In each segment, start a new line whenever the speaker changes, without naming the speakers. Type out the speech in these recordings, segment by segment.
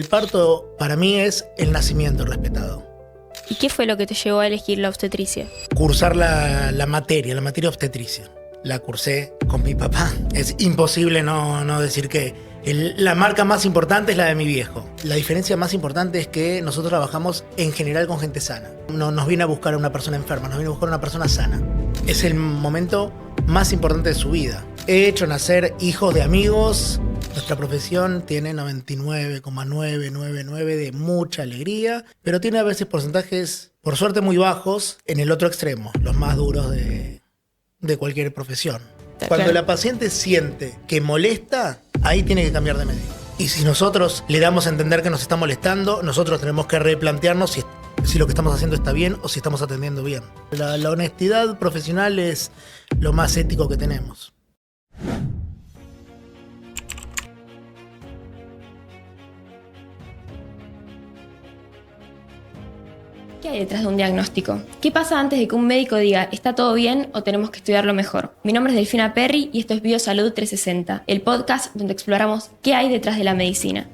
El parto para mí es el nacimiento respetado.
¿Y qué fue lo que te llevó a elegir la obstetricia?
Cursar la materia obstetricia. La cursé con mi papá. Es imposible no decir que la marca más importante es la de mi viejo. La diferencia más importante es que nosotros trabajamos en general con gente sana. No nos viene a buscar a una persona enferma, nos viene a buscar a una persona sana. Es el momento más importante de su vida. He hecho nacer hijos de amigos. Nuestra profesión tiene 99,999 de mucha alegría, pero tiene a veces porcentajes, por suerte, muy bajos en el otro extremo, los más duros de cualquier profesión. Cuando la paciente siente que molesta, ahí tiene que cambiar de médico. Y si nosotros le damos a entender que nos está molestando, nosotros tenemos que replantearnos si lo que estamos haciendo está bien o si estamos atendiendo bien. La honestidad profesional es lo más ético que tenemos.
¿Qué hay detrás de un diagnóstico? ¿Qué pasa antes de que un médico diga está todo bien o tenemos que estudiarlo mejor? Mi nombre es Delfina Perry y esto es Biosalud 360, el podcast donde exploramos qué hay detrás de la medicina.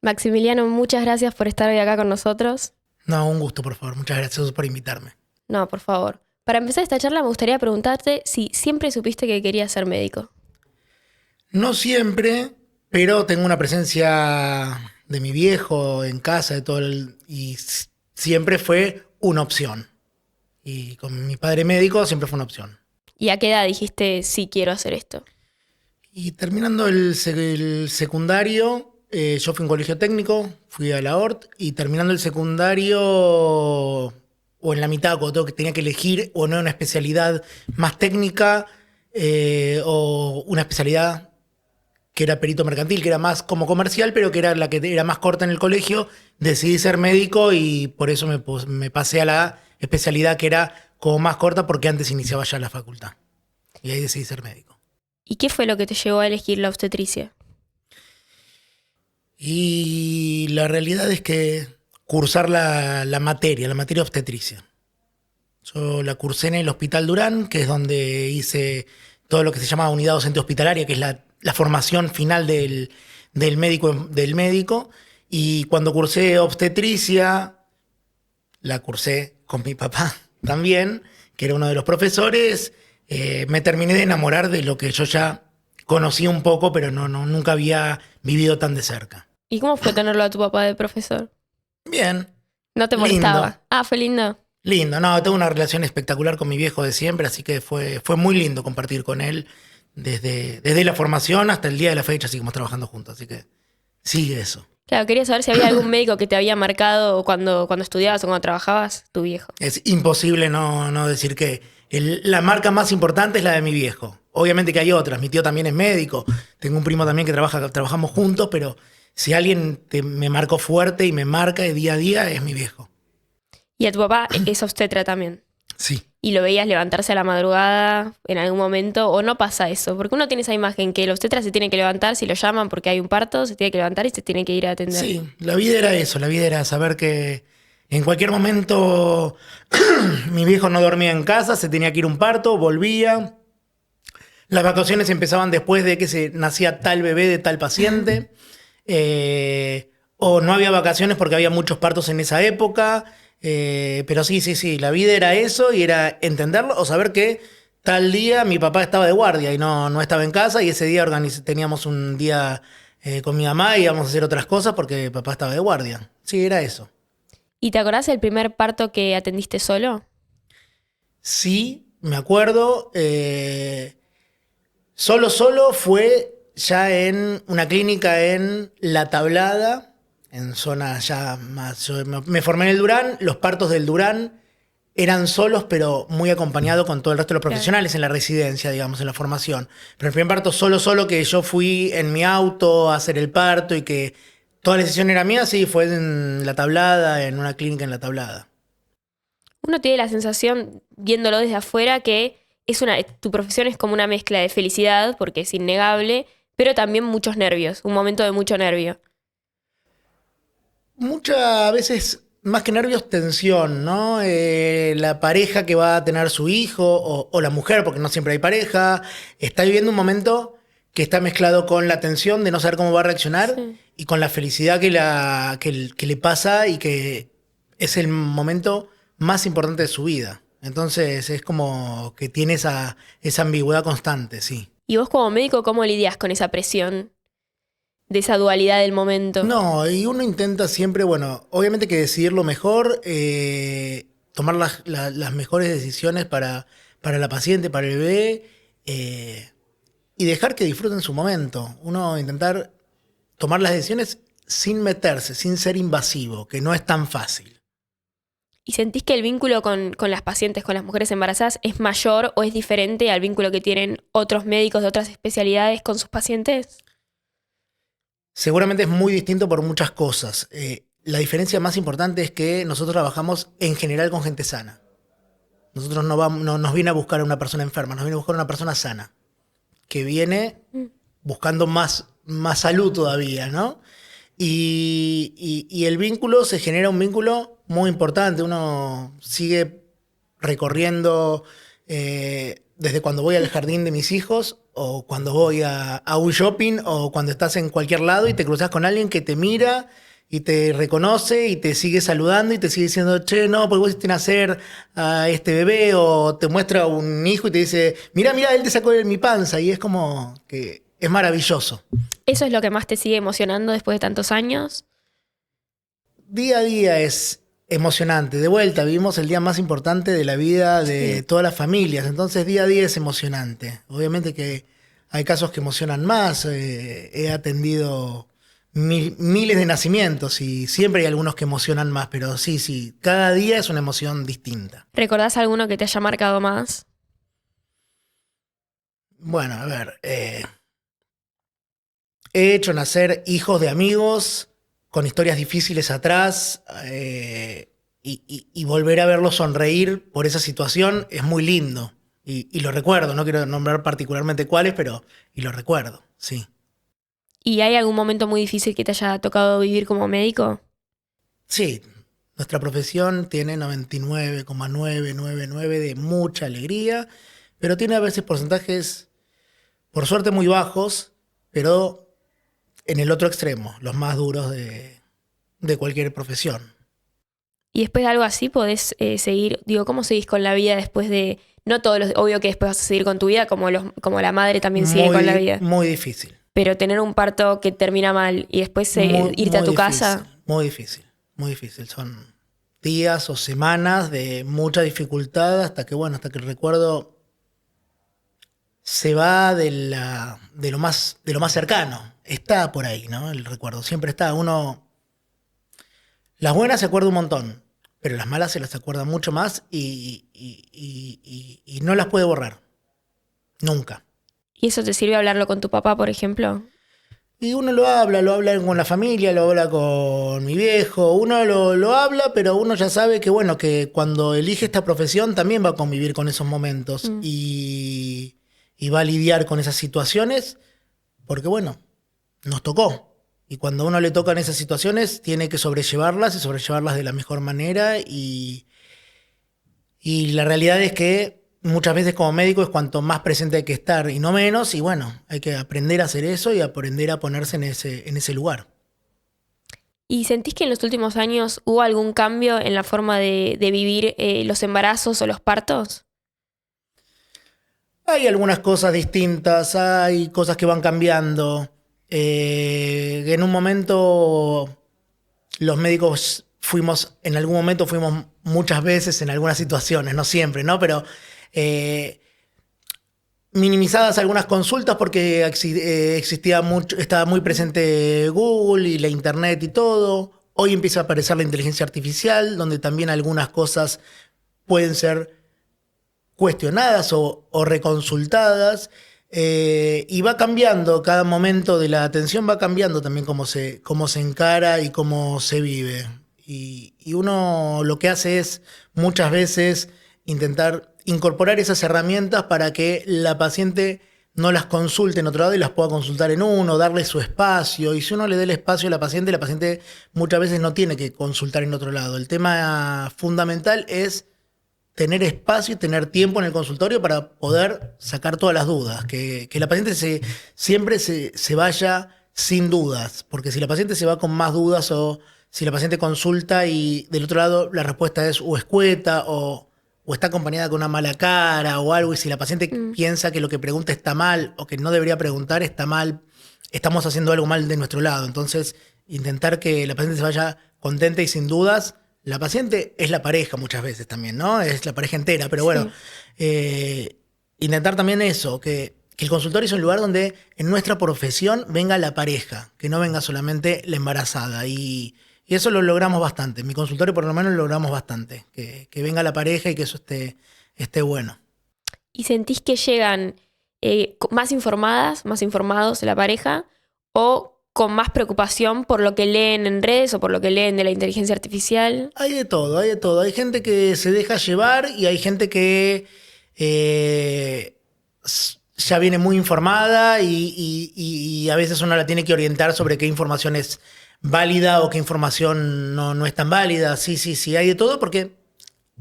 Maximiliano, muchas gracias por estar hoy acá con nosotros.
No, un gusto, por favor. Muchas gracias por invitarme.
No, por favor. Para empezar esta charla me gustaría preguntarte si siempre supiste que querías ser médico.
No siempre, pero tengo una presencia de mi viejo en casa y siempre fue una opción. Y con mi padre médico siempre fue una opción.
¿Y a qué edad dijiste sí quiero hacer esto?
Y terminando el secundario, yo fui a un colegio técnico, fui a la ORT, y terminando el secundario, o en la mitad, cuando tenía que elegir o no una especialidad más técnica o una especialidad que era perito mercantil, que era más como comercial, pero que era la que era más corta en el colegio, decidí ser médico y por eso me pasé a la especialidad que era como más corta, porque antes iniciaba ya la facultad. Y ahí decidí ser médico.
¿Y qué fue lo que te llevó a elegir la obstetricia?
Y la realidad es que cursar la materia obstetricia. Yo la cursé en el Hospital Durán, que es donde hice todo lo que se llama unidad docente hospitalaria, que es la formación final del médico. Y cuando cursé obstetricia, la cursé con mi papá también, que era uno de los profesores. Me terminé de enamorar de lo que yo ya conocía un poco, pero nunca había vivido tan de cerca.
¿Y cómo fue tenerlo a tu papá de profesor?
Bien.
¿No te molestaba?
Lindo.
Ah, fue lindo.
Lindo, no, tengo una relación espectacular con mi viejo de siempre, así que fue muy lindo compartir con él desde la formación hasta el día de la fecha, seguimos trabajando juntos, así que sigue eso.
Claro, quería saber si había algún médico que te había marcado cuando estudiabas o cuando trabajabas, tu viejo.
Es imposible no decir que la marca más importante es la de mi viejo. Obviamente que hay otras, mi tío también es médico, tengo un primo también que trabajamos juntos, pero si alguien me marcó fuerte y me marca de día a día es mi viejo.
¿Y a tu papá es obstetra también?
Sí.
¿Y lo veías levantarse a la madrugada en algún momento o no pasa eso? Porque uno tiene esa imagen que el obstetra se tiene que levantar si lo llaman porque hay un parto, se tiene que levantar y se tiene que ir a atender.
Sí, la vida era eso, la vida era saber que en cualquier momento mi viejo no dormía en casa, se tenía que ir a un parto, volvía. Las vacaciones empezaban después de que se nacía tal bebé de tal paciente. O no había vacaciones porque había muchos partos en esa época. Pero sí, la vida era eso y era entenderlo o saber que tal día mi papá estaba de guardia y no estaba en casa, y ese día teníamos un día con mi mamá y íbamos a hacer otras cosas porque papá estaba de guardia. Sí, era eso.
¿Y te acordás del primer parto que atendiste solo?
Sí, me acuerdo. Solo fue ya en una clínica en La Tablada, en zona ya más. Yo me formé en el Durán, los partos del Durán eran solos, pero muy acompañado con todo el resto de los profesionales en la residencia, digamos, en la formación. Pero el primer parto solo que yo fui en mi auto a hacer el parto y que toda la decisión era mía, sí, fue en La Tablada, en una clínica en La Tablada.
Uno tiene la sensación, viéndolo desde afuera, que tu profesión es como una mezcla de felicidad, porque es innegable, pero también muchos nervios, un momento de mucho nervio.
Muchas veces, más que nervios, tensión, ¿no? La pareja que va a tener su hijo o la mujer, porque no siempre hay pareja, está viviendo un momento que está mezclado con la tensión de no saber cómo va a reaccionar
Sí.
y con la felicidad que le pasa y que es el momento más importante de su vida. Entonces es como que tiene esa ambigüedad constante, sí.
¿Y vos como médico cómo lidias con esa presión de esa dualidad del momento?
No, y uno intenta siempre, bueno, obviamente que decidir lo mejor, tomar las mejores decisiones para la paciente, para el bebé, y dejar que disfruten su momento. Uno intentar tomar las decisiones sin meterse, sin ser invasivo, que no es tan fácil.
¿Y sentís que el vínculo con las pacientes, con las mujeres embarazadas, es mayor o es diferente al vínculo que tienen otros médicos de otras especialidades con sus pacientes?
Seguramente es muy distinto por muchas cosas. La diferencia más importante es que nosotros trabajamos en general con gente sana. Nosotros no nos viene a buscar a una persona enferma, nos viene a buscar a una persona sana, que viene buscando más salud todavía, ¿no? Y el vínculo, se genera un vínculo muy importante. Uno sigue recorriendo desde cuando voy al jardín de mis hijos o cuando voy a un shopping o cuando estás en cualquier lado y te cruzas con alguien que te mira y te reconoce y te sigue saludando y te sigue diciendo, che, no, pues vos hiciste nacer a este bebé, o te muestra un hijo y te dice, mira, él te sacó de mi panza, y es como que es maravilloso.
¿Eso es lo que más te sigue emocionando después de tantos años?
Día a día es emocionante. De vuelta, vivimos el día más importante de la vida de todas las familias, entonces día a día es emocionante. Obviamente que hay casos que emocionan más. He atendido miles de nacimientos y siempre hay algunos que emocionan más, pero sí, cada día es una emoción distinta.
¿Recordás alguno que te haya marcado más?
Bueno, a ver, he hecho nacer hijos de amigos con historias difíciles atrás, y volver a verlos sonreír por esa situación es muy lindo. Y lo recuerdo, no quiero nombrar particularmente cuáles, pero y lo recuerdo, sí.
¿Y hay algún momento muy difícil que te haya tocado vivir como médico?
Sí, nuestra profesión tiene 99,999 de mucha alegría, pero tiene a veces porcentajes, por suerte, muy bajos, pero en el otro extremo, los más duros de cualquier profesión.
Y después de algo así podés seguir, digo, ¿cómo seguís con la vida después de, no todos los, obvio que después vas a seguir con tu vida, como la madre también sigue con la vida,
Muy difícil.
pero tener un parto que termina mal y después irte a tu casa?
Muy difícil, muy difícil. Son días o semanas de mucha dificultad hasta que el recuerdo se va de lo más cercano. Está por ahí, ¿no? El recuerdo siempre está. Las buenas se acuerda un montón, pero las malas se las acuerda mucho más y no las puede borrar. Nunca.
¿Y eso te sirve hablarlo con tu papá, por ejemplo?
Y uno lo habla con la familia, lo habla con mi viejo, uno lo habla, pero uno ya sabe que, bueno, que cuando elige esta profesión también va a convivir con esos momentos y va a lidiar con esas situaciones porque, bueno, nos tocó. Y cuando a uno le tocan esas situaciones, tiene que sobrellevarlas y sobrellevarlas de la mejor manera. Y la realidad es que muchas veces como médico es cuanto más presente hay que estar y no menos. Y bueno, hay que aprender a hacer eso y aprender a ponerse en ese lugar.
¿Y sentís que en los últimos años hubo algún cambio en la forma de vivir los embarazos o los partos?
Hay algunas cosas distintas, hay cosas que van cambiando. En un momento los médicos en algún momento fuimos muchas veces en algunas situaciones, no siempre, ¿no? Pero minimizadas algunas consultas porque existía mucho, estaba muy presente Google y la internet y todo. Hoy empieza a aparecer la inteligencia artificial, donde también algunas cosas pueden ser cuestionadas o reconsultadas. Y va cambiando cada momento de la atención, va cambiando también cómo se encara y cómo se vive. Y uno lo que hace es muchas veces intentar incorporar esas herramientas para que la paciente no las consulte en otro lado y las pueda consultar en uno, darle su espacio. Y si uno le da el espacio a la paciente muchas veces no tiene que consultar en otro lado. El tema fundamental es tener espacio y tener tiempo en el consultorio para poder sacar todas las dudas, que la paciente siempre se vaya sin dudas, porque si la paciente se va con más dudas o si la paciente consulta y del otro lado la respuesta es o escueta o está acompañada con una mala cara o algo, y si la paciente piensa que lo que pregunta está mal o que no debería preguntar está mal, estamos haciendo algo mal de nuestro lado. Entonces, intentar que la paciente se vaya contenta y sin dudas. La paciente es la pareja muchas veces también, ¿no? Es la pareja entera, pero bueno, intentar también eso, que el consultorio es un lugar donde en nuestra profesión venga la pareja, que no venga solamente la embarazada. Y eso lo logramos bastante. En mi consultorio por lo menos lo logramos bastante, que venga la pareja y que eso esté bueno.
¿Y sentís que llegan más informadas, más informados de la pareja o con más preocupación por lo que leen en redes o por lo que leen de la inteligencia artificial?
Hay de todo, hay de todo. Hay gente que se deja llevar y hay gente que ya viene muy informada y a veces uno la tiene que orientar sobre qué información es válida o qué información no es tan válida. Sí, hay de todo porque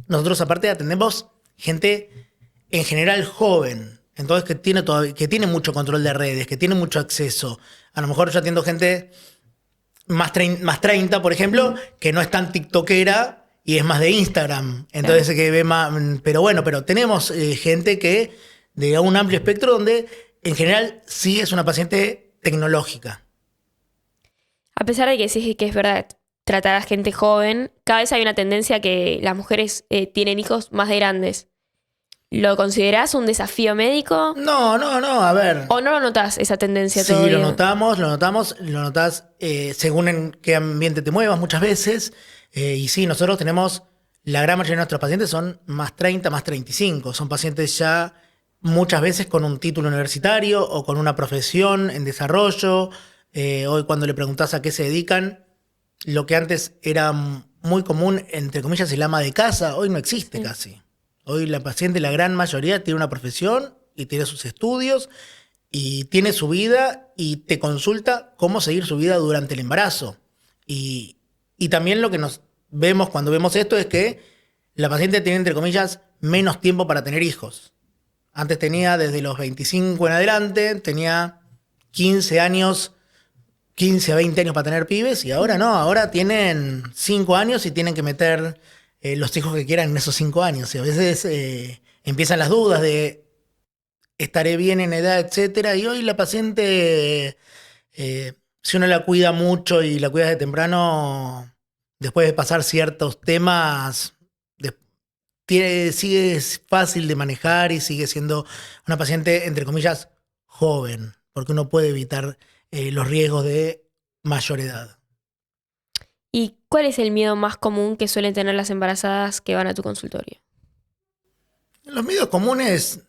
nosotros aparte atendemos gente en general joven, entonces que tiene mucho control de redes, que tiene mucho acceso. A lo mejor yo atiendo gente más 30, por ejemplo, que no es tan tiktokera y es más de Instagram. Entonces que ve más. Pero tenemos gente que de un amplio espectro donde en general sí es una paciente tecnológica.
A pesar de que sí que es verdad, tratar a gente joven, cada vez hay una tendencia a que las mujeres tienen hijos más de grandes. ¿Lo considerás un desafío médico?
No, a ver.
¿O no lo notás esa tendencia
Sí,
todavía?
lo notás según en qué ambiente te muevas muchas veces. Y sí, nosotros tenemos, la gran mayoría de nuestros pacientes son más 30, más 35. Son pacientes ya muchas veces con un título universitario o con una profesión en desarrollo. Hoy cuando le preguntás a qué se dedican, lo que antes era muy común, entre comillas, el ama de casa, hoy no existe casi. Hoy la paciente, la gran mayoría, tiene una profesión y tiene sus estudios y tiene su vida y te consulta cómo seguir su vida durante el embarazo. Y también lo que nos vemos cuando vemos esto es que la paciente tiene, entre comillas, menos tiempo para tener hijos. Antes tenía desde los 25 en adelante, tenía 15 años, 15 a 20 años para tener pibes y ahora no, ahora tienen 5 años y tienen que meter los hijos que quieran en esos 5 años. Y a veces empiezan las dudas de estaré bien en edad, etcétera. Y hoy la paciente, si uno la cuida mucho y la cuida de temprano, después de pasar ciertos temas, sigue fácil de manejar y sigue siendo una paciente, entre comillas, joven, porque uno puede evitar los riesgos de mayor edad.
¿Y cuál es el miedo más común que suelen tener las embarazadas que van a tu consultorio?
Los miedos comunes,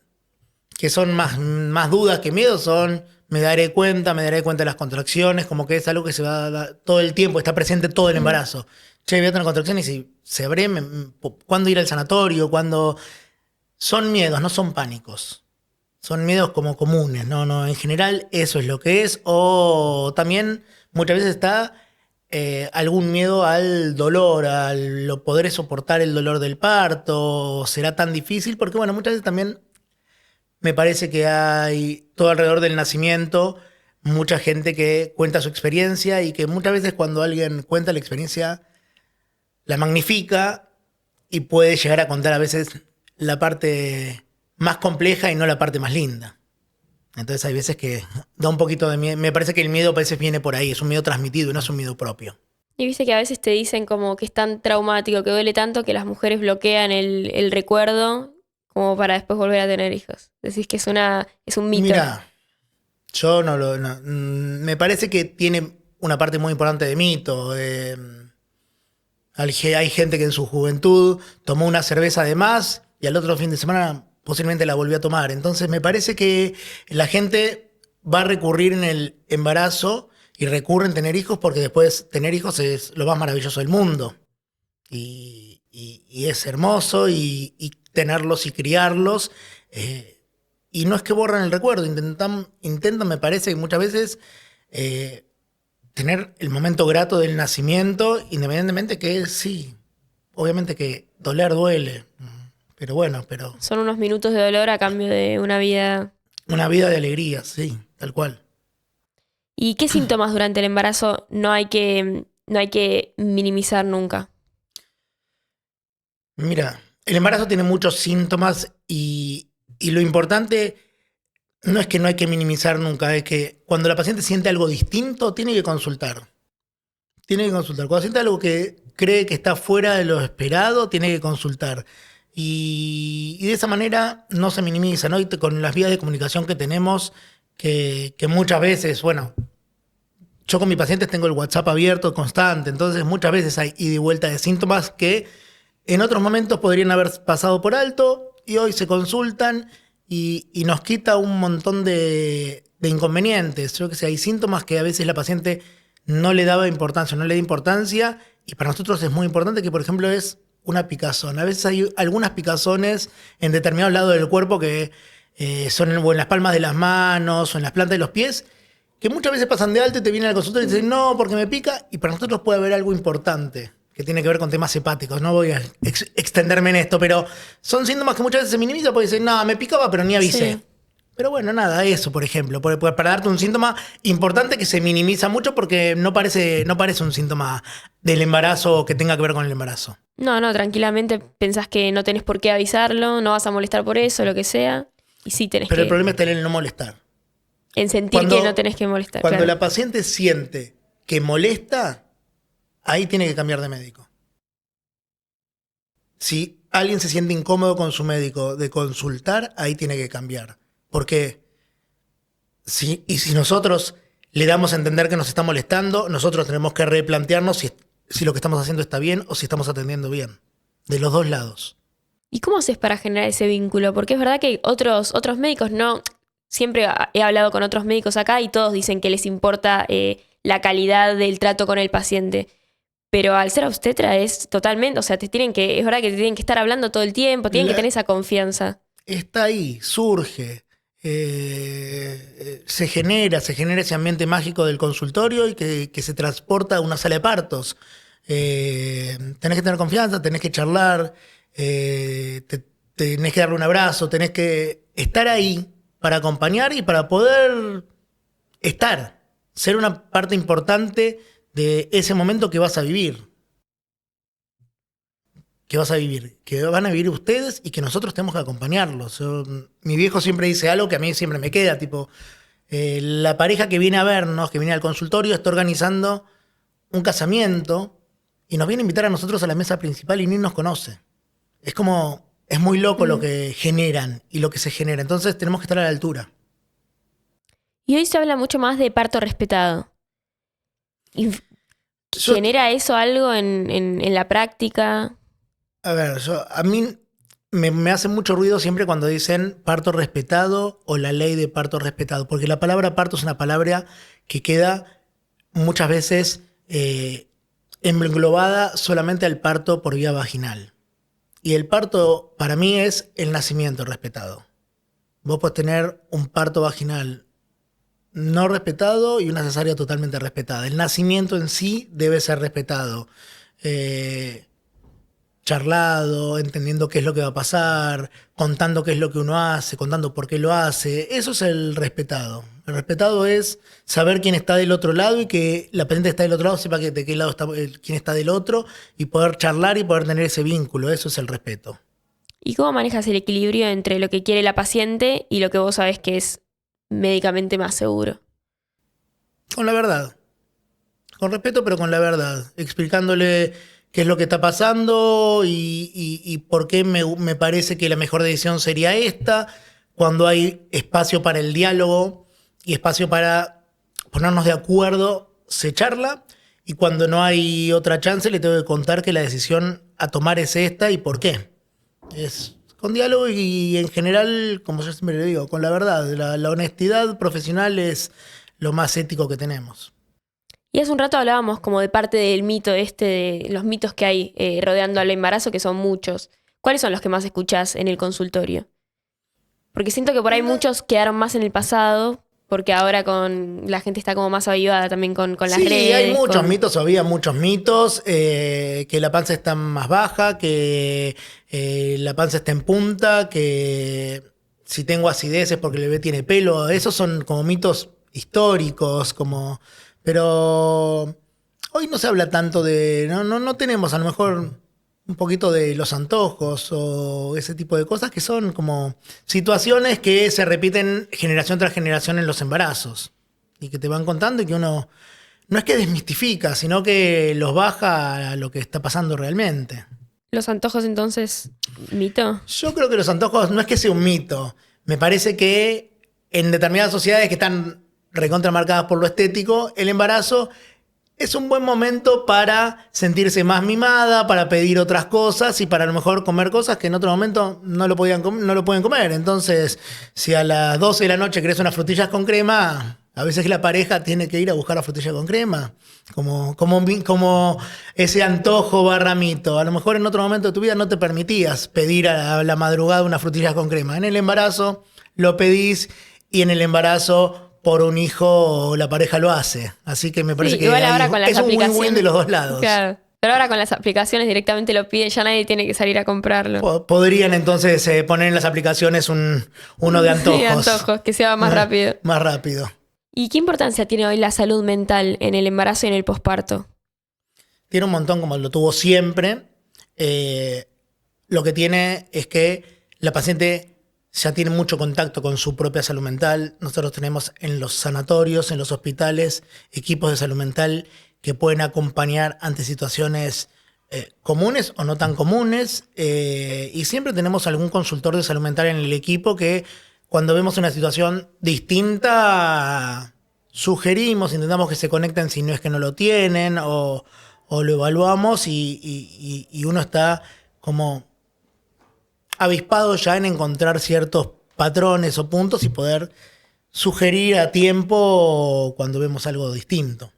que son más dudas que miedos, son me daré cuenta de las contracciones, como que es algo que se va a dar todo el tiempo, está presente todo el embarazo. Che, voy a tener contracciones y si se abre, ¿cuándo ir al sanatorio? ¿Cuándo? Son miedos, no son pánicos. Son miedos como comunes, no, en general eso es lo que es. O también muchas veces está algún miedo al dolor, podré soportar el dolor del parto, será tan difícil, porque bueno, muchas veces también me parece que hay todo alrededor del nacimiento mucha gente que cuenta su experiencia y que muchas veces cuando alguien cuenta la experiencia la magnifica y puede llegar a contar a veces la parte más compleja y no la parte más linda. Entonces hay veces que da un poquito de miedo. Me parece que el miedo a veces viene por ahí, es un miedo transmitido y no es un miedo propio.
Y viste que a veces te dicen como que es tan traumático, que duele tanto que las mujeres bloquean el recuerdo como para después volver a tener hijos. Decís que es un mito.
Mira, yo me parece que tiene una parte muy importante de mito. Hay gente que en su juventud tomó una cerveza de más y al otro fin de semana posiblemente la volvió a tomar. Entonces me parece que la gente va a recurrir en el embarazo y recurre en tener hijos porque después tener hijos es lo más maravilloso del mundo. Y es hermoso y tenerlos y criarlos. Y no es que borran el recuerdo, intentan, me parece, muchas veces tener el momento grato del nacimiento, independientemente que sí, obviamente que doler duele, Pero bueno, pero
Son unos minutos de dolor a cambio de una vida.
una vida de alegría, sí, tal cual.
¿Y qué síntomas durante el embarazo no hay que minimizar nunca?
Mira, el embarazo tiene muchos síntomas y lo importante no es que no hay que minimizar nunca, es que cuando la paciente siente algo distinto, tiene que consultar. Tiene que consultar. Cuando siente algo que cree que está fuera de lo esperado, tiene que consultar. Y de esa manera no se minimiza, ¿no? Y con las vías de comunicación que tenemos, que muchas veces, bueno, yo con mis pacientes tengo el WhatsApp abierto constante, entonces muchas veces hay ida y vuelta de síntomas que en otros momentos podrían haber pasado por alto y hoy se consultan y nos quita un montón de inconvenientes. Yo que sé, hay síntomas que a veces la paciente no le daba importancia, no le da importancia, y para nosotros es muy importante que, por ejemplo, es una picazón. A veces hay algunas picazones en determinados lados del cuerpo que son o en las palmas de las manos o en las plantas de los pies, que muchas veces pasan de alto y te vienen al consultorio y dicen, no, porque me pica, y para nosotros puede haber algo importante que tiene que ver con temas hepáticos. No voy a extenderme en esto, pero son síntomas que muchas veces se minimizan porque dicen, no, me picaba, pero ni avisé.
Sí.
Pero bueno, nada, eso, por ejemplo, para darte un síntoma importante que se minimiza mucho porque no parece un síntoma del embarazo que tenga que ver con el embarazo.
No, tranquilamente pensás que no tenés por qué avisarlo, no vas a molestar por eso, lo que sea. Y sí tenés
Pero
que...
el problema está en el no molestar.
En sentir que no tenés que molestar.
Cuando
claro.
la paciente siente que molesta, ahí tiene que cambiar de médico. Si alguien se siente incómodo con su médico de consultar, ahí tiene que cambiar. Porque si nosotros le damos a entender que nos está molestando, nosotros tenemos que replantearnos si lo que estamos haciendo está bien o si estamos atendiendo bien. De los dos lados.
¿Y cómo haces para generar ese vínculo? Porque es verdad que otros médicos no... Siempre he hablado con otros médicos acá y todos dicen que les importa la calidad del trato con el paciente. Pero al ser obstetra es totalmente... O sea, es verdad que te tienen que estar hablando todo el tiempo, tienen que tener esa confianza.
Está ahí, surge. Se genera ese ambiente mágico del consultorio y que se transporta a una sala de partos. Tenés que tener confianza, tenés que charlar, tenés que darle un abrazo, tenés que estar ahí para acompañar y para poder ser una parte importante de ese momento que vas a vivir. Que van a vivir ustedes y que nosotros tenemos que acompañarlos. Mi viejo siempre dice algo que a mí siempre me queda, tipo, la pareja que viene a vernos, que viene al consultorio, está organizando un casamiento y nos viene a invitar a nosotros a la mesa principal y ni nos conoce. Es muy loco lo que generan y lo que se genera. Entonces tenemos que estar a la altura.
Y hoy se habla mucho más de parto respetado. ¿Genera eso algo en la práctica?
A ver, a mí me hace mucho ruido siempre cuando dicen parto respetado o la ley de parto respetado, porque la palabra parto es una palabra que queda muchas veces englobada solamente al parto por vía vaginal. Y el parto para mí es el nacimiento respetado. Vos podés tener un parto vaginal no respetado y una cesárea totalmente respetada. El nacimiento en sí debe ser respetado. Charlado, entendiendo qué es lo que va a pasar, contando qué es lo que uno hace, contando por qué lo hace. Eso es el respetado. El respetado es saber quién está del otro lado y que la paciente que está del otro lado sepa de qué lado está quién está del otro y poder charlar y poder tener ese vínculo. Eso es el respeto.
¿Y cómo manejas el equilibrio entre lo que quiere la paciente y lo que vos sabés que es médicamente más seguro?
Con la verdad. Con respeto, pero con la verdad. Explicándole qué es lo que está pasando y por qué me parece que la mejor decisión sería esta, cuando hay espacio para el diálogo y espacio para ponernos de acuerdo, se charla, y cuando no hay otra chance le tengo que contar que la decisión a tomar es esta y por qué. Es con diálogo y en general, como yo siempre le digo, con la verdad. La honestidad profesional es lo más ético que tenemos.
Y hace un rato hablábamos como de parte del mito de los mitos que hay rodeando al embarazo, que son muchos. ¿Cuáles son los que más escuchás en el consultorio? Porque siento que por ahí muchos quedaron más en el pasado Porque ahora la gente está como más avivada también con las
Sí,
redes.
hay muchos mitos, había muchos mitos, que la panza está más baja, que la panza está en punta, que si tengo acidez es porque el bebé tiene pelo. Esos son como mitos históricos, pero hoy no se habla tanto no tenemos a lo mejor un poquito de los antojos o ese tipo de cosas que son como situaciones que se repiten generación tras generación en los embarazos y que te van contando y que uno no es que desmistifica, sino que los baja a lo que está pasando realmente.
Los antojos, entonces, ¿mito?
Yo creo que los antojos no es que sea un mito. Me parece que en determinadas sociedades que están recontramarcadas por lo estético, el embarazo es un buen momento para sentirse más mimada, para pedir otras cosas y para a lo mejor comer cosas que en otro momento no lo pueden comer. Entonces, si a las 12 de la noche querés unas frutillas con crema, a veces la pareja tiene que ir a buscar la frutilla con crema. Como ese antojo barra mito. A lo mejor en otro momento de tu vida no te permitías pedir a la madrugada unas frutillas con crema. En el embarazo lo pedís y en el embarazo por un hijo la pareja lo hace. Así que me parece que
igual ahora con las
es un win-win de los dos lados.
Claro. Pero ahora con las aplicaciones directamente lo piden, ya nadie tiene que salir a comprarlo.
Podrían entonces poner en las aplicaciones uno de antojos.
Sí, antojos, que sea más rápido.
Más rápido.
¿Y qué importancia tiene hoy la salud mental en el embarazo y en el posparto?
Tiene un montón, como lo tuvo siempre. Lo que tiene es que la paciente ya tiene mucho contacto con su propia salud mental. Nosotros tenemos en los sanatorios, en los hospitales, equipos de salud mental que pueden acompañar ante situaciones comunes o no tan comunes. Y siempre tenemos algún consultor de salud mental en el equipo que cuando vemos una situación distinta, sugerimos, intentamos que se conecten si no es que no lo tienen o lo evaluamos y uno está como avispado ya en encontrar ciertos patrones o puntos y poder sugerir a tiempo cuando vemos algo distinto.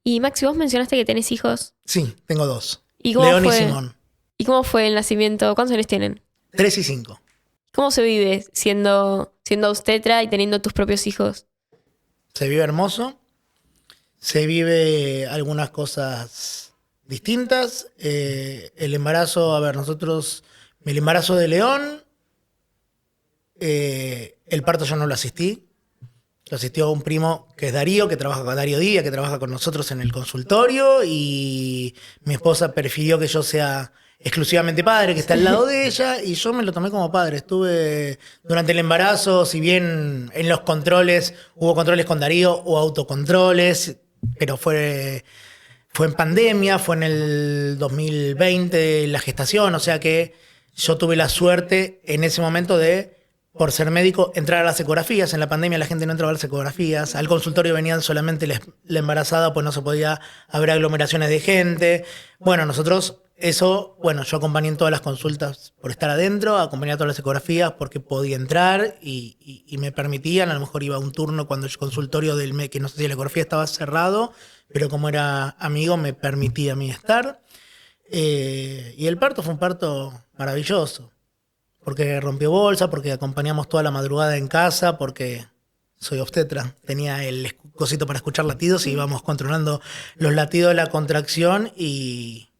Y Maxi, vos mencionaste que tenés hijos.
Sí, tengo 2.
¿Y cómo
León
fue?
y Simón.
¿Y cómo fue el nacimiento? ¿Cuántos años tienen?
3 y 5.
¿Cómo se vive siendo obstetra y teniendo tus propios hijos?
Se vive hermoso. Se vive algunas cosas distintas. El embarazo, el embarazo de León, el parto yo no lo asistí. Lo asistió un primo que es Darío, que trabaja con Darío Díaz, que trabaja con nosotros en el consultorio, y mi esposa prefirió que yo sea exclusivamente padre, que está al lado de ella, y yo me lo tomé como padre. Estuve durante el embarazo, si bien en los controles hubo controles con Darío o autocontroles, pero fue en pandemia, fue en el 2020 la gestación, o sea que yo tuve la suerte en ese momento de, por ser médico, entrar a las ecografías. En la pandemia la gente no entraba a las ecografías. Al consultorio venían solamente la embarazada, pues no se podía haber aglomeraciones de gente. Bueno, yo acompañé en todas las consultas por estar adentro, acompañé a todas las ecografías porque podía entrar y me permitían. A lo mejor iba a un turno cuando el consultorio que no sé si la ecografía estaba cerrado, pero como era amigo me permitía a mí estar. Y el parto fue un parto maravilloso. Porque rompió bolsa, porque acompañamos toda la madrugada en casa, porque soy obstetra. Tenía el cosito para escuchar latidos y íbamos controlando los latidos de la contracción y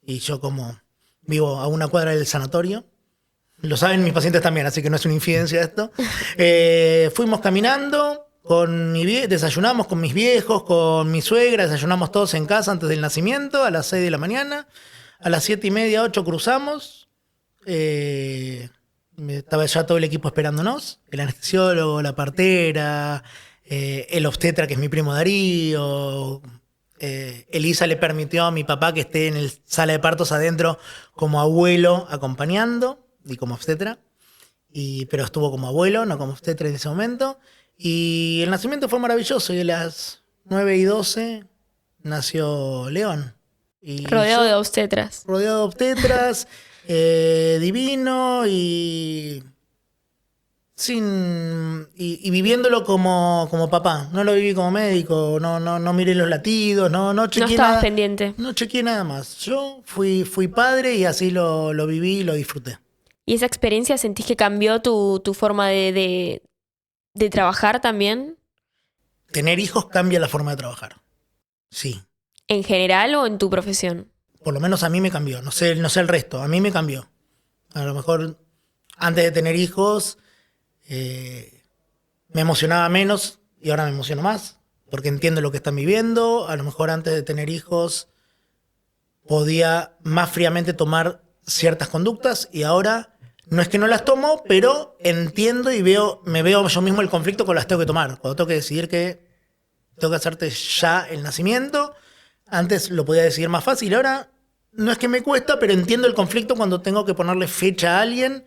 yo como vivo a una cuadra del sanatorio. Lo saben mis pacientes también, así que no es una infidencia esto. Fuimos caminando, desayunamos con mis viejos, con mi suegra, desayunamos todos en casa antes del nacimiento, a las 6 de la mañana. A las 7:30, 8 cruzamos. Estaba ya todo el equipo esperándonos, el anestesiólogo, la partera, el obstetra que es mi primo Darío. Elisa le permitió a mi papá que esté en la sala de partos adentro como abuelo acompañando y como obstetra, pero estuvo como abuelo, no como obstetra en ese momento. Y el nacimiento fue maravilloso y a las 9:12 nació León.
Rodeado de obstetras.
Rodeado de obstetras. Divino y viviéndolo como papá. No lo viví como médico, no miré los latidos, no chequeé.
No estabas
nada,
pendiente.
No chequeé nada más. Yo fui padre y así lo viví y lo disfruté.
¿Y esa experiencia sentís que cambió tu forma de trabajar también?
tener hijos cambia la forma de trabajar. Sí.
¿En general o en tu profesión?
Por lo menos a mí me cambió. No sé el resto. A mí me cambió. A lo mejor antes de tener hijos me emocionaba menos y ahora me emociono más porque entiendo lo que están viviendo. A lo mejor antes de tener hijos podía más fríamente tomar ciertas conductas y ahora no es que no las tomo, pero entiendo y me veo yo mismo el conflicto cuando las tengo que tomar. Cuando tengo que decidir que tengo que hacerte ya el nacimiento, antes lo podía decidir más fácil, ahora no es que me cuesta, pero entiendo el conflicto cuando tengo que ponerle fecha a alguien,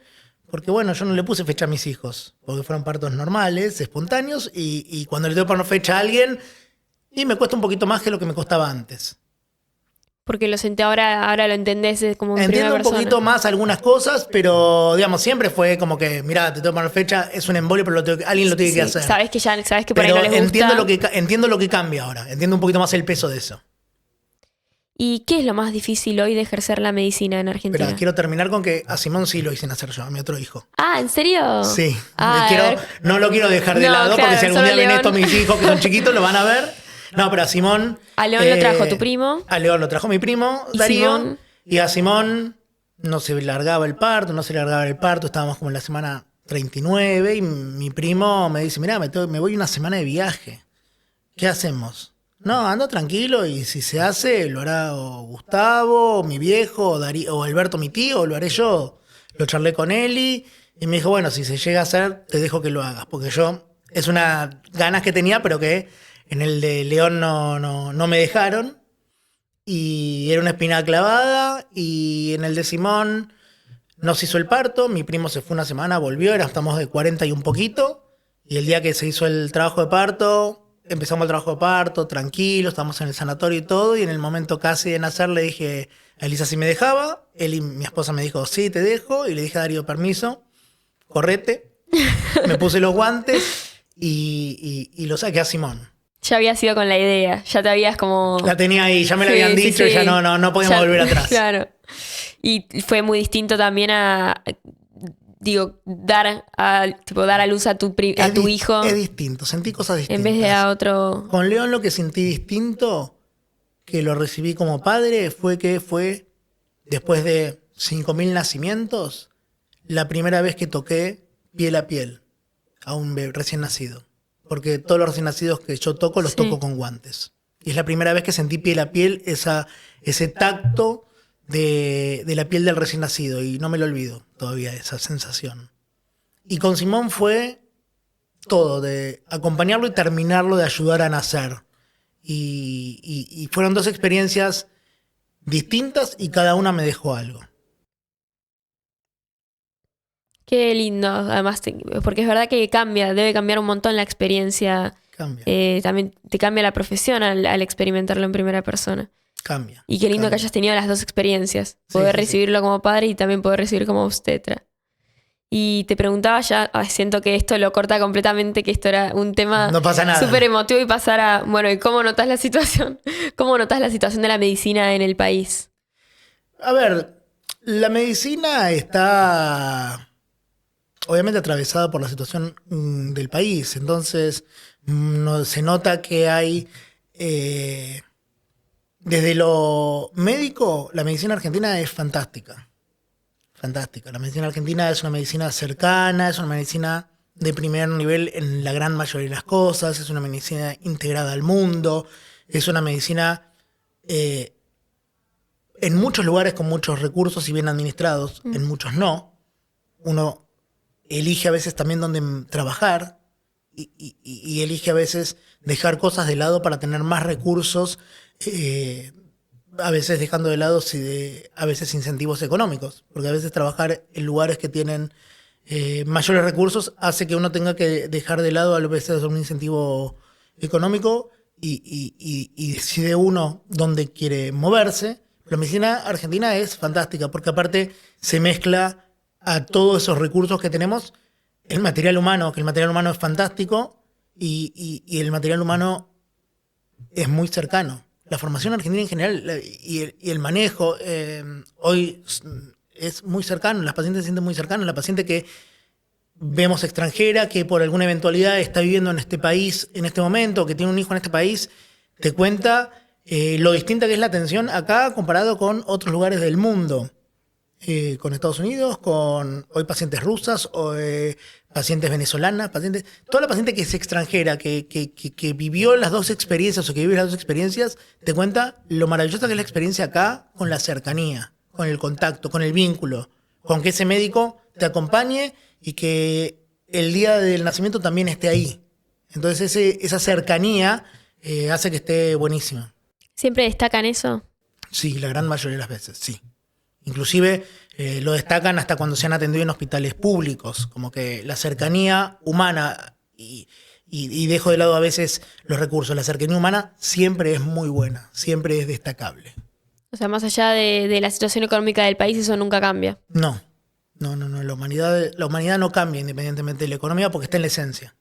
porque bueno, yo no le puse fecha a mis hijos, porque fueron partos normales, espontáneos, y cuando le tengo que poner fecha a alguien, y me cuesta un poquito más que lo que me costaba antes.
Porque lo senté ahora lo entendés como en primera
Entiendo un
persona.
poquito más algunas cosas, pero digamos, siempre fue como que, mirá, te tengo que poner fecha, es un embolio, pero alguien lo tiene que hacer.
Sabés que por ahí
Pero
no les gusta.
entiendo lo que cambia ahora, entiendo un poquito más el peso de eso.
¿Y qué es lo más difícil hoy de ejercer la medicina en Argentina?
Pero quiero terminar con que a Simón sí lo hice nacer yo, a mi otro hijo.
Ah, ¿en serio?
Sí,
Ah,
no lo quiero dejar de
No,
lado,
claro,
porque si algún
solo
día ven
León.
esto mis hijos que son chiquitos lo van a ver. No, pero a Simón...
A León lo trajo tu primo.
A León lo trajo mi primo,
¿Y
Darío.
Simón?
Y a Simón no se largaba el parto, estábamos como en la semana 39 y mi primo me dice, mirá, me voy una semana de viaje. ¿Qué hacemos? No, anda tranquilo y si se hace lo hará o Gustavo, o mi viejo, o, o Alberto, mi tío, o lo haré yo. Lo charlé con Eli y me dijo, bueno, si se llega a hacer, te dejo que lo hagas. Porque es una ganas que tenía, pero que en el de León no me dejaron. Y era una espina clavada. Y en el de Simón no se hizo el parto. Mi primo se fue una semana, volvió, estamos de 40 y un poquito. Y el día que se hizo el trabajo de parto... Empezamos el trabajo de parto, tranquilo, estábamos en el sanatorio y todo, y en el momento casi de nacer le dije a Elisa si me dejaba, él y mi esposa me dijo, sí, te dejo, y le dije a Darío, permiso, correte, me puse los guantes y lo saqué a Simón.
Ya habías ido con la idea, ya te habías como...
La tenía ahí, ya me la
Sí,
habían
sí,
dicho,
sí.
y ya no podíamos volver atrás.
Claro. Y fue muy distinto también dar a luz a tu hijo
Es distinto, sentí cosas distintas.
en vez de a otro.
Con León lo que sentí distinto, que lo recibí como padre, fue después de 5.000 nacimientos, la primera vez que toqué piel a piel a un bebé recién nacido. Porque todos los recién nacidos que yo toco los
Sí.
toco con guantes. Y es la primera vez que sentí piel a piel ese tacto de la piel del recién nacido. Y no me lo olvido todavía esa sensación. Y con Simón fue todo, de acompañarlo y terminarlo de ayudar a nacer. Y fueron dos experiencias distintas y cada una me dejó algo.
Qué lindo, además, porque es verdad que debe cambiar un montón la experiencia.
Cambia,
También te cambia la profesión al experimentarlo en primera persona.
cambia.
Y qué lindo
cambia.
que hayas tenido las dos experiencias.
Sí,
Poder
sí, sí.
recibirlo como padre y también poder recibir como obstetra. Y te preguntaba ya, siento que esto lo corta completamente, que esto era un tema
No pasa nada.
súper emotivo y pasar a, bueno, ¿y cómo notas la situación? ¿Cómo notas la situación de la medicina en el país?
A ver, la medicina está obviamente atravesada por la situación del país. Entonces, se nota que hay... desde lo médico, la medicina argentina es fantástica. Fantástica. La medicina argentina es una medicina cercana, es una medicina de primer nivel en la gran mayoría de las cosas, es una medicina integrada al mundo, es una medicina en muchos lugares con muchos recursos y bien administrados, en muchos no. Uno elige a veces también dónde trabajar y elige a veces dejar cosas de lado para tener más recursos, a veces dejando de lado a veces incentivos económicos, porque a veces trabajar en lugares que tienen mayores recursos hace que uno tenga que dejar de lado a veces un incentivo económico y decide uno dónde quiere moverse. La medicina argentina es fantástica porque aparte se mezcla a todos esos recursos que tenemos el material humano, que el material humano es fantástico y el material humano es muy cercano. La formación argentina en general y el manejo hoy es muy cercano, las pacientes se sienten muy cercanas, la paciente que vemos extranjera que por alguna eventualidad está viviendo en este país en este momento, que tiene un hijo en este país, te cuenta lo distinta que es la atención acá comparado con otros lugares del mundo. Con Estados Unidos, con hoy pacientes rusas, pacientes venezolanas, toda la paciente que es extranjera, que vivió las dos experiencias o que vive las dos experiencias, te cuenta lo maravillosa que es la experiencia acá con la cercanía, con el contacto, con el vínculo, con que ese médico te acompañe y que el día del nacimiento también esté ahí. Entonces esa cercanía hace que esté buenísima.
¿Siempre destacan eso?
Sí, la gran mayoría de las veces, sí. Inclusive lo destacan hasta cuando se han atendido en hospitales públicos, como que la cercanía humana, y dejo de lado a veces los recursos, la cercanía humana siempre es muy buena, siempre es destacable.
O sea, más allá de la situación económica del país, eso nunca cambia.
No, la humanidad no cambia independientemente de la economía porque está en la esencia.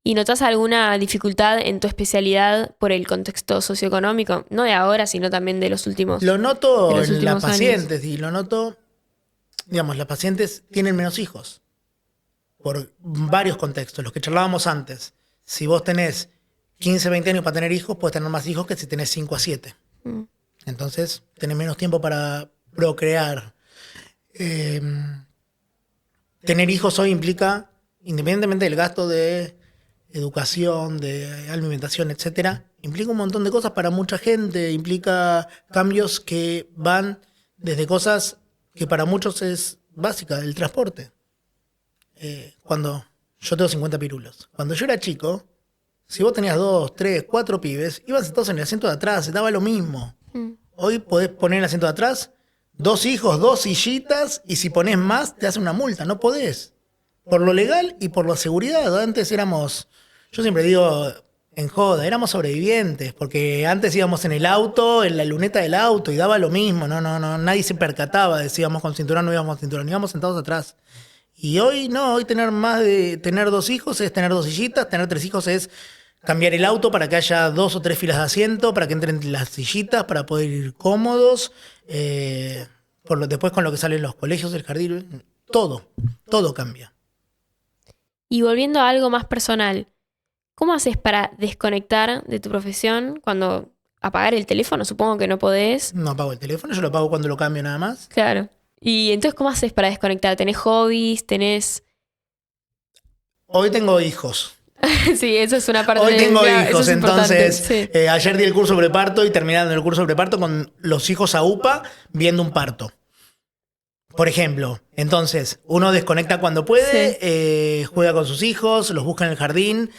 ¿Y notas alguna dificultad en tu especialidad por el contexto socioeconómico? No de ahora, sino también de los últimos
Lo noto
de los
en las
últimos años.
pacientes y lo noto, digamos, las pacientes tienen menos hijos por varios contextos, los que charlábamos antes. Si vos tenés 15, 20 años para tener hijos, puedes tener más hijos que si tenés 5 a 7. Entonces, tenés menos tiempo para procrear. Tener hijos hoy implica, independientemente del gasto de educación, de alimentación, etcétera, implica un montón de cosas para mucha gente, implica cambios que van desde cosas que para muchos es básica, el transporte. Cuando yo tengo 50 pirulos, cuando yo era chico, si vos tenías 2, 3, 4 pibes, iban sentados en el asiento de atrás, se daba lo mismo. Hoy podés poner en el asiento de atrás 2 hijos, 2 sillitas, y si ponés más te hacen una multa, no podés. Por lo legal y por la seguridad. Antes éramos, yo siempre digo en joda, éramos sobrevivientes, porque antes íbamos en el auto, en la luneta del auto, y daba lo mismo, no, nadie se percataba, decíamos con cinturón, no íbamos con cinturón, íbamos sentados atrás. Y hoy no, hoy tener 2 hijos es tener 2 sillitas, tener 3 hijos es cambiar el auto para que haya 2 o 3 filas de asiento, para que entren las sillitas, para poder ir cómodos, después con lo que salen los colegios, el jardín, todo cambia.
Y volviendo a algo más personal, ¿cómo haces para desconectar de tu profesión cuando apagar el teléfono? Supongo que no podés.
No apago el teléfono, yo lo apago cuando lo cambio nada más.
Claro. Y entonces, ¿cómo haces para desconectar? ¿Tenés hobbies?
Hoy tengo hijos.
Sí, eso es una parte
Hoy tengo
claro,
hijos,
eso es
entonces
sí.
Ayer di el curso preparto y terminando el curso de preparto con los hijos a UPA viendo un parto. Por ejemplo, entonces uno desconecta cuando puede, sí. Juega con sus hijos, los busca en el jardín,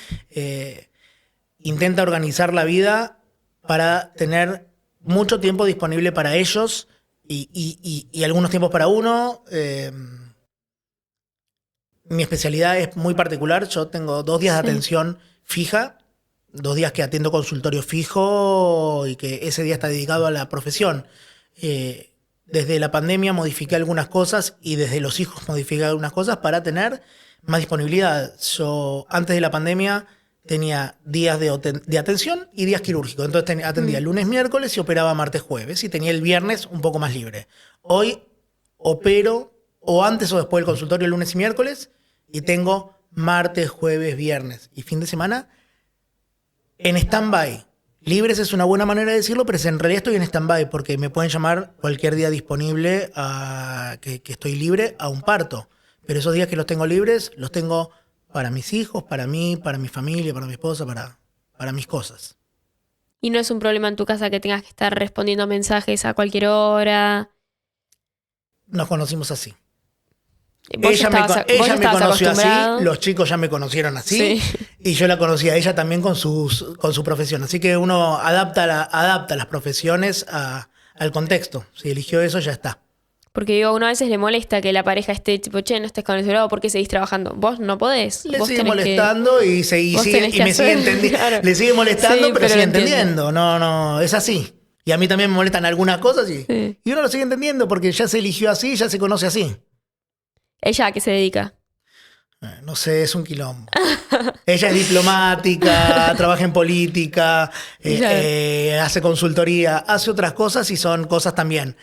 intenta organizar la vida para tener mucho tiempo disponible para ellos y algunos tiempos para uno. Mi especialidad es muy particular, yo tengo 2 días de atención fija, 2 días que atiendo consultorio fijo y que ese día está dedicado a la profesión. Desde la pandemia modifiqué algunas cosas y desde los hijos modifiqué algunas cosas para tener más disponibilidad. Yo antes de la pandemia tenía días de atención y días quirúrgicos. Entonces atendía lunes, miércoles y operaba martes, jueves. Y tenía el viernes un poco más libre. Hoy opero o antes o después del consultorio lunes y miércoles y tengo martes, jueves, viernes y fin de semana en stand-by. Libres es una buena manera de decirlo, pero en realidad estoy en stand-by porque me pueden llamar cualquier día disponible que estoy libre a un parto. Pero esos días que los tengo libres, los tengo para mis hijos, para mí, para mi familia, para mi esposa, para mis cosas.
¿Y no es un problema en tu casa que tengas que estar respondiendo mensajes a cualquier hora?
Nos conocimos así.
Ella
me conoció así, los chicos ya me conocieron así,
sí.
Y yo la conocí a ella también con su profesión. Así que uno adapta las profesiones al contexto. Si eligió eso, ya está.
Porque digo, a uno a veces le molesta que la pareja esté tipo, che, no estés con el celular, ¿por qué seguís trabajando? Vos no podés.
Le
vos
sigue molestando y me sigue entendiendo. Claro. Le sigue molestando, pero sigue entendiendo. No, es así. Y a mí también me molestan algunas cosas y uno lo sigue entendiendo porque ya se eligió así, ya se conoce así.
¿Ella a qué se dedica?
No sé, es un quilombo. Ella es diplomática, trabaja en política, hace consultoría, hace otras cosas y son cosas también.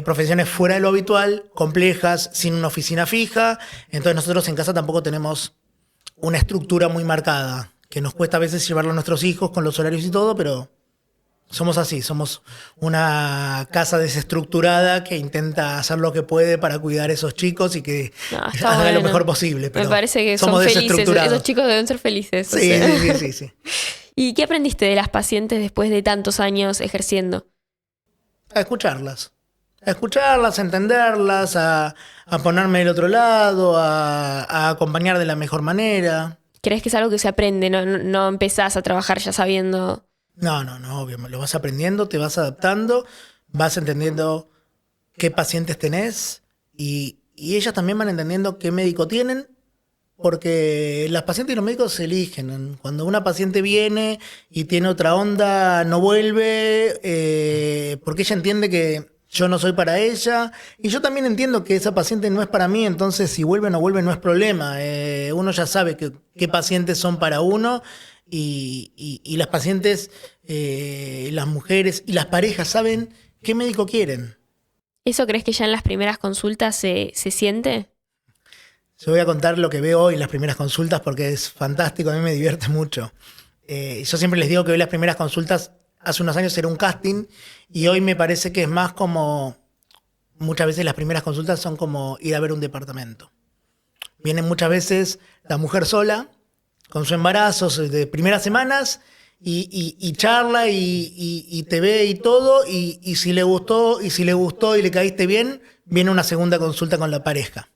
Profesiones fuera de lo habitual, complejas, sin una oficina fija. Entonces nosotros en casa tampoco tenemos una estructura muy marcada, que nos cuesta a veces llevarlo a nuestros hijos con los horarios y todo, pero somos así, somos una casa desestructurada que intenta hacer lo que puede para cuidar a esos chicos y que haga lo mejor posible. Pero
me parece que
somos
son felices,
desestructurados.
esos chicos deben ser felices.
Sí,
o sea.
sí.
¿Y qué aprendiste de las pacientes después de tantos años ejerciendo?
A escucharlas, a entenderlas, a ponerme del otro lado, a acompañar de la mejor manera.
¿Crees que es algo que se aprende? No empezás a trabajar ya sabiendo.
No, obvio, lo vas aprendiendo, te vas adaptando, vas entendiendo qué pacientes tenés y ellas también van entendiendo qué médico tienen, porque las pacientes y los médicos se eligen. Cuando una paciente viene y tiene otra onda, no vuelve, porque ella entiende que yo no soy para ella, y yo también entiendo que esa paciente no es para mí, entonces si vuelve o no vuelve no es problema. Uno ya sabe qué pacientes son para uno. Y las pacientes, las mujeres y las parejas saben qué médico quieren.
¿Eso crees que ya en las primeras consultas se siente?
Yo voy a contar lo que veo hoy en las primeras consultas porque es fantástico, a mí me divierte mucho. Yo siempre les digo que hoy las primeras consultas, hace unos años era un casting y hoy me parece que es más como, muchas veces las primeras consultas son como ir a ver un departamento. Vienen muchas veces la mujer sola, con su embarazo de primeras semanas y charla y te ve y todo y si le gustó y le caíste bien, viene una segunda consulta con la pareja.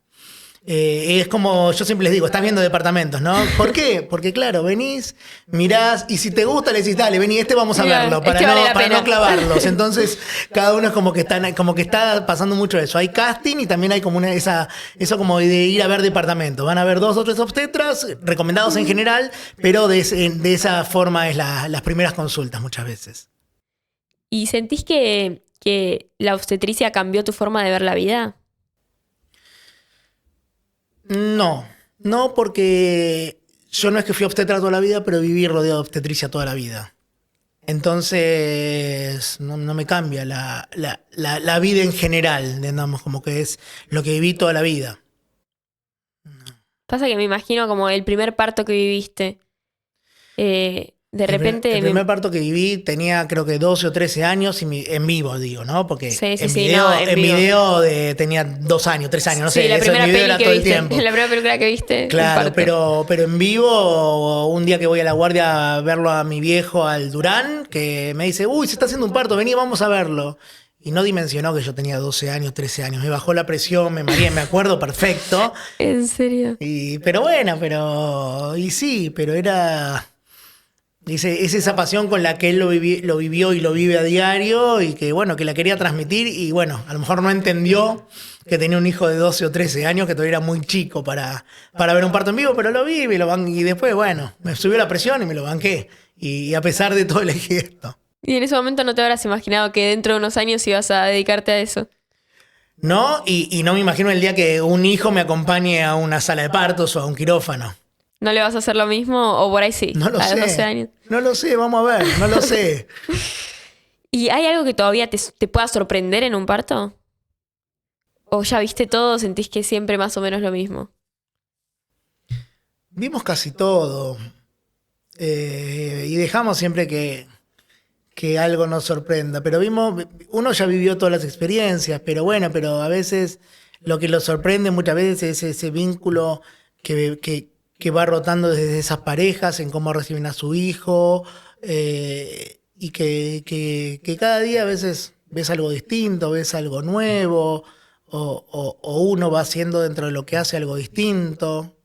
Es como, yo siempre les digo, estás viendo departamentos, ¿no? ¿Por qué? Porque claro, venís, mirás y si te gusta le decís, dale, vení, vamos a verlo para no clavarlos. Entonces, cada uno es como que está pasando mucho eso. Hay casting y también hay como eso como de ir a ver departamentos. Van a ver 2 o 3 obstetras, recomendados en general, pero de esa forma es las primeras consultas muchas veces.
¿Y sentís que la obstetricia cambió tu forma de ver la vida?
No, porque yo no es que fui obstetra toda la vida, pero viví rodeado de obstetricia toda la vida. Entonces, no me cambia la vida en general, digamos, como que es lo que viví toda la vida.
Pasa que me imagino como el primer parto que viviste. De repente...
El primer parto que viví tenía creo que 12 o 13 años en vivo, digo, ¿no? Porque en video tenía 2 años, 3 años, no sé.
La primera
peli
era todo el tiempo. La primera película que viste.
Claro, pero en vivo, un día que voy a la guardia a verlo a mi viejo, al Durán, que me dice, uy, se está haciendo un parto, vení, vamos a verlo. Y no dimensionó que yo tenía 12 años, 13 años. Me bajó la presión, me mareé, me acuerdo perfecto.
¿En serio?
Pero bueno, pero era... Es esa pasión con la que él lo vivió y lo vive a diario y que, bueno, que la quería transmitir y, bueno, a lo mejor no entendió que tenía un hijo de 12 o 13 años que todavía era muy chico para ver un parto en vivo, pero lo vi y después, bueno, me subió la presión y me lo banqué. Y a pesar de todo elegí esto.
¿Y en ese momento no te habrás imaginado que dentro de unos años ibas a dedicarte a eso?
No, y no me imagino el día que un hijo me acompañe a una sala de partos o a un quirófano.
¿No le vas a hacer lo mismo o por ahí sí?
No lo sé.
12 años.
No lo sé, vamos a ver, no lo sé.
¿Y hay algo que todavía te pueda sorprender en un parto? ¿O ya viste todo, sentís que es siempre más o menos lo mismo?
Vimos casi todo. Y dejamos siempre que algo nos sorprenda. Pero uno ya vivió todas las experiencias, pero a veces lo que lo sorprende muchas veces es ese vínculo que va rotando desde esas parejas en cómo reciben a su hijo y que cada día a veces ves algo distinto, ves algo nuevo o uno va haciendo dentro de lo que hace algo distinto,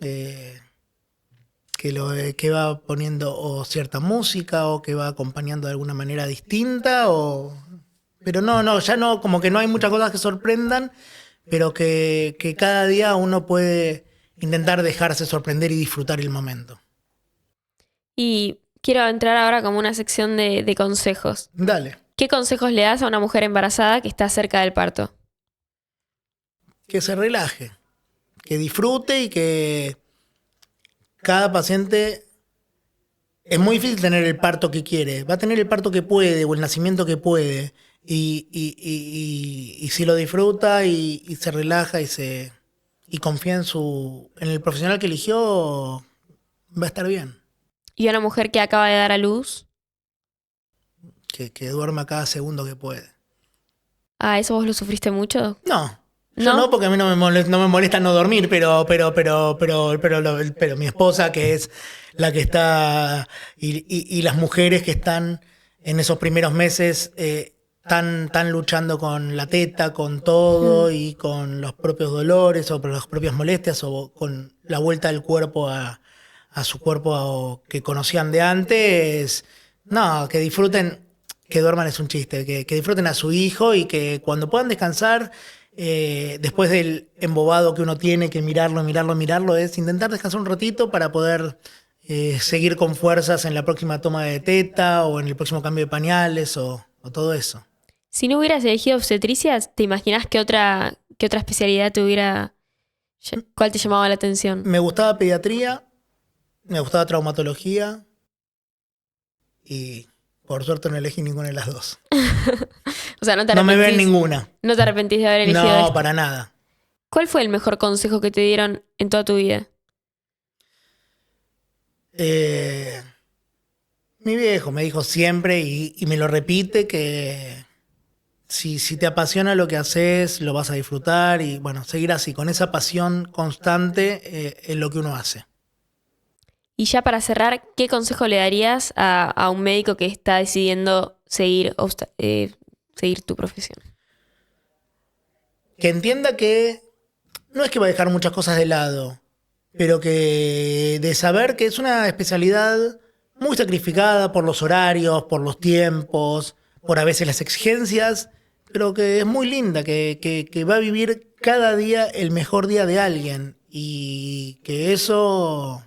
que va poniendo o cierta música o que va acompañando de alguna manera distinta pero ya no, como que no hay muchas cosas que sorprendan, pero que cada día uno puede intentar dejarse sorprender y disfrutar el momento.
Y quiero entrar ahora como una sección de consejos.
Dale.
¿Qué consejos le das a una mujer embarazada que está cerca del parto?
Que se relaje, que disfrute y que cada paciente... Es muy difícil tener el parto que quiere. Va a tener el parto que puede o el nacimiento que puede. Y si lo disfruta y se relaja y confía en el profesional que eligió, va a estar bien.
Y una mujer que acaba de dar a luz.
Que duerma cada segundo que puede.
Ah, ¿eso vos lo sufriste mucho?
No.
¿No?
Yo no, porque a mí no me molesta no dormir, pero mi esposa, que es la que está, y las mujeres que están en esos primeros meses, están luchando con la teta, con todo, y con los propios dolores, o con las propias molestias, o con la vuelta del cuerpo a su cuerpo que conocían de antes. No, que disfruten, que duerman es un chiste, que disfruten a su hijo y que cuando puedan descansar, después del embobado que uno tiene que mirarlo, es intentar descansar un ratito para poder seguir con fuerzas en la próxima toma de teta o en el próximo cambio de pañales o todo eso.
Si no hubieras elegido obstetricia, ¿te imaginás qué otra especialidad cuál te llamaba la atención?
Me gustaba pediatría, me gustaba traumatología y por suerte no elegí ninguna de las dos.
O sea,
No me ven ninguna.
No te arrepentís de haber elegido
No,
esto.
para nada.
¿Cuál fue el mejor consejo que te dieron en toda tu vida?
Mi viejo me dijo siempre y me lo repite que si te apasiona lo que haces, lo vas a disfrutar y bueno, seguir así, con esa pasión constante en lo que uno hace.
Y ya para cerrar, ¿qué consejo le darías a un médico que está decidiendo seguir tu profesión?
Que entienda que no es que va a dejar muchas cosas de lado, pero que de saber que es una especialidad muy sacrificada por los horarios, por los tiempos, por a veces las exigencias, pero que es muy linda, que va a vivir cada día el mejor día de alguien y que eso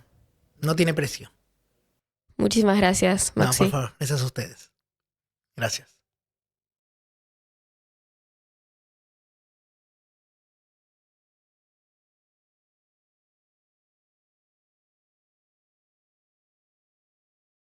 no tiene precio.
Muchísimas gracias,
No,
Maxi.
por favor, gracias a ustedes. Gracias.